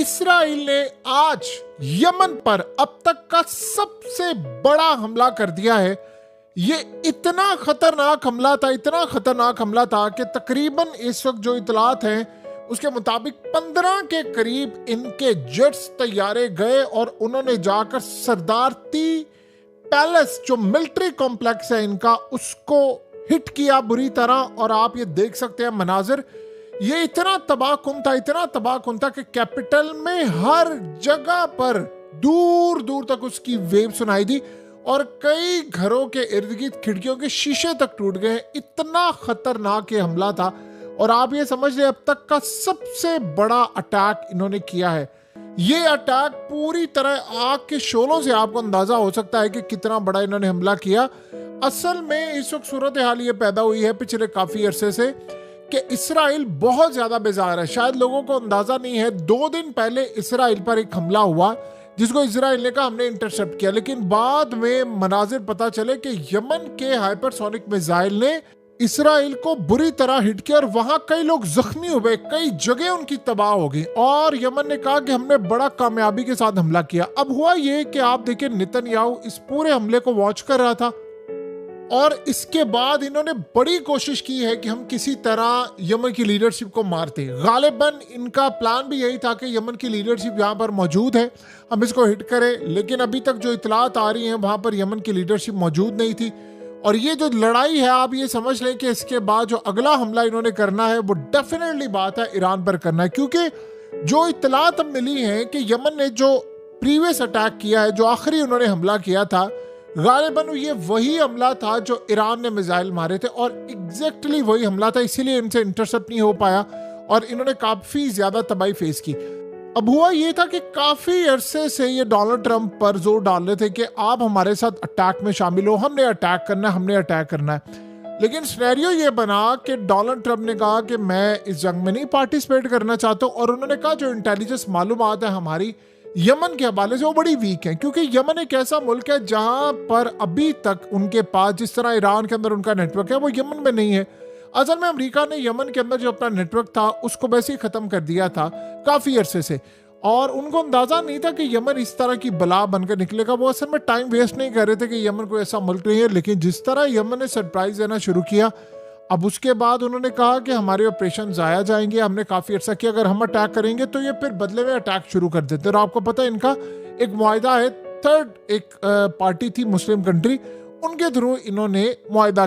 Israel ने आज Yemen पर अब तक का सबसे बड़ा हमला कर दिया है। ये इतना खतरनाक हमला था कि तकरीबन इस वक्त जो इतलात हैं उसके मुताबिक 15 के करीब इनके जेट्स तैयारे गए और उन्होंने जाकर सरदारती पैलेस जो मिलिट्री कॉम्प्लेक्स है इनका उसको हिट किया बुरी तरह। और आप ये देख सकते हैं मनाजिर, ये इतना तबाहकुन था कि कैपिटल में हर जगह पर दूर दूर तक उसकी वेव सुनाई दी और कई घरों के इर्द गिर्द खिड़कियों के शीशे तक टूट गए। इतना खतरनाक ये हमला था और आप ये समझ ले अब तक का सबसे बड़ा अटैक इन्होंने किया है। ये अटैक पूरी तरह आग के शोलों से आपको अंदाजा हो सकता है कि कितना बड़ा इन्होंने हमला किया। असल में इस वक्त सूरत हाल ये पैदा हुई है पिछले काफी अरसे से कि इसराइल बहुत ज्यादा बेजार है। शायद लोगों को अंदाजा नहीं है, 2 दिन पहले इसराइल पर एक हमला हुआ जिसको इसराइल ने कहा हमने इंटरसेप्ट किया, लेकिन बाद में मनाजिर पता चले कि यमन के हाइपरसोनिक मिसाइल ने इसराइल को बुरी तरह हिट किया और वहां कई लोग जख्मी हुए, कई जगह उनकी तबाह हो गई और यमन ने कहा कि हमने बड़ा कामयाबी के साथ हमला किया। अब हुआ ये कि आप देखिए नेतन्याहू इस पूरे हमले को वॉच कर रहा था और इसके बाद इन्होंने बड़ी कोशिश की है कि हम किसी तरह यमन की लीडरशिप को मारते। गालिबन इनका प्लान भी यही था कि यमन की लीडरशिप यहाँ पर मौजूद है, हम इसको हिट करें, लेकिन अभी तक जो इतलात आ रही हैं वहाँ पर यमन की लीडरशिप मौजूद नहीं थी। और ये जो लड़ाई है आप ये समझ लें कि इसके बाद जो अगला हमला इन्होंने करना है वो डेफिनेटली बात है ईरान पर करना है, क्योंकि जो इतलात अब मिली है कि यमन ने जो प्रीवियस अटैक किया है, जो आखिरी उन्होंने हमला किया था, गालिबन ये वही हमला था जो ईरान ने मिसाइल मारे थे और एग्जैक्टली वही हमला था, इसीलिए इनसे इंटरसेप्ट नहीं हो पाया और इन्होंने काफी ज्यादा तबाही फेस की। अब हुआ ये था कि काफी अरसे से ये डोनाल्ड ट्रंप पर जोर डाल रहे थे कि आप हमारे साथ अटैक में शामिल हो, हमने अटैक करना है। लेकिन सिनेरियो ये बना कि डोनाल्ड ट्रंप ने कहा कि मैं इस जंग में नहीं पार्टिसिपेट करना चाहता हूं और उन्होंने कहा जो इंटेलिजेंस मालूमात है हमारी यमन के हवाले से वो बड़ी वीक है, क्योंकि यमन एक ऐसा मुल्क है जहां पर अभी तक उनके पास जिस तरह ईरान के अंदर उनका नेटवर्क है वो यमन में नहीं है। असल में अमेरिका ने यमन के अंदर जो अपना नेटवर्क था उसको वैसे ही खत्म कर दिया था काफी अरसे से और उनको अंदाजा नहीं था कि यमन इस तरह की बला बनकर निकलेगा। वो असल में टाइम वेस्ट नहीं कर रहे थे कि यमन कोई ऐसा मुल्क नहीं है, लेकिन जिस तरह यमन ने सरप्राइज देना शुरू किया, अब उसके बाद उन्होंने कहा कि हमारे ऑपरेशन जाया जाएंगे, हमने काफी अर्सा किया, अगर हम अटैक करेंगे तो ये फिर बदले में अटैक शुरू कर देते। और आपको पता है इनका एक मुआहदा है, थर्ड एक पार्टी थी मुस्लिम कंट्री, उनके थ्रू इन्होंने मुआहदा